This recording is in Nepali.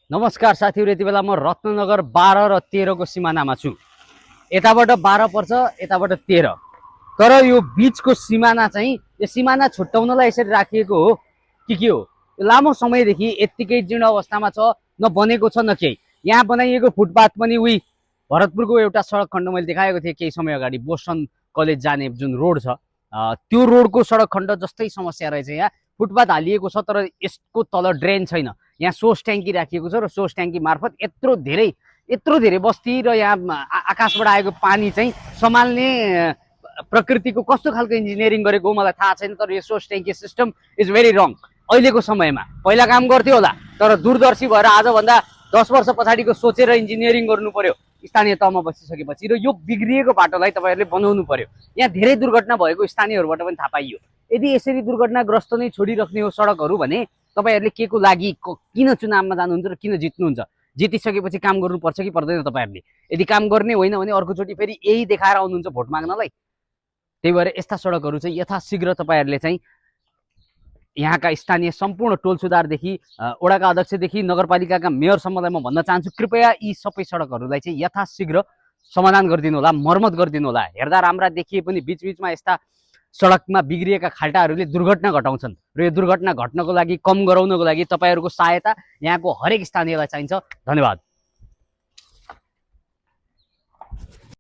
नमस्कार साथीहरु, यति बेला म रत्ननगर 12 र 13 को सिमानामा छु। यताबाट 12 पर्छ, यताबाट 13। तर यो बीचको सिमाना चाहिँ यो सिमाना छुट्याउनलाई यसरी राखिएको हो कि के हो? लामो समयदेखि यत्तिकै जीर्ण अवस्थामा छ, न बनेको छ न केही। यहाँ बनाइएको फुटपाथ पनि उही भरतपुरको एउटा सडक खण्ड मैले देखाएको थिएँ केही समय अगाडि, बोस्टन कलेज जाने जुन रोड छ, त्यो रोडको सडक खण्ड जस्तै समस्या रहेछ। यहाँ फुटपाथ हालिएको छ तर यसको तल ड्रेन छैन। यहाँ सोर्स ट्याङ्की राखिएको छ र सोर्स ट्याङ्की मार्फत यत्रो धेरै बस्ती र यहाँ आकाशबाट आएको पानी चाहिँ सम्हाल्ने प्रकृतिको कस्तो खालको इन्जिनियरिङ गरेको हो मलाई थाहा छैन, तर यो सोर्स ट्याङ्की सिस्टम इज भेरी रङ। अहिलेको समयमा पहिला काम गर्थ्यो होला, तर दूरदर्शी भएर आजभन्दा 10 वर्ष पछाडिको सोचेर इन्जिनियरिङ गर्नु पर्यो स्थानीय तहमा बसिसकेपछि, र यो बिग्रिएको बाटोलाई तपाईँहरूले बनाउनु पर्यो। यहाँ धेरै दुर्घटना भएको स्थानीयहरूबाट पनि थाहा पाइयो। यदि यसरी दुर्घटनाग्रस्त नै छोडिराख्ने हो सडकहरू भने तपाईहरुले के को लागि किन चुनावमा जानुहुन्छ र किन जित्नुहुन्छ? जितिसकेपछि काम गर्नुपर्छ कि पर्दैन? तपाईहरुले यदि काम गर्ने होइन भने अर्कोचोटि फेरि यही देखाएर आउनुहुन्छ भोट माग्नलाई। त्यही भएर यस्ता सडकहरू चाहिँ यथाशीघ्र तपाईहरुले चाहिँ यहाँका स्थानीय सम्पूर्ण टोल सुधारदेखि वडाका अध्यक्षदेखि नगरपालिकाका मेयरसम्मलाई म भन्न चाहन्छु, कृपया यी सबै सडकहरूलाई चाहिँ यथाशीघ्र समाधान गरिदिनु होला, मर्मत गरिदिनु होला। हेर्दा राम्रा देखिए पनि बीचबीचमा यस्ता सडकमा बिग्रिएका खाल्टाहरूले दुर्घटना घटाउँछन् र यो दुर्घटना घट्नको लागि, कम गराउनको लागि तपाईहरुको सहायता यहाँको हरेक स्थानीयलाई चाहिन्छ। धन्यवाद।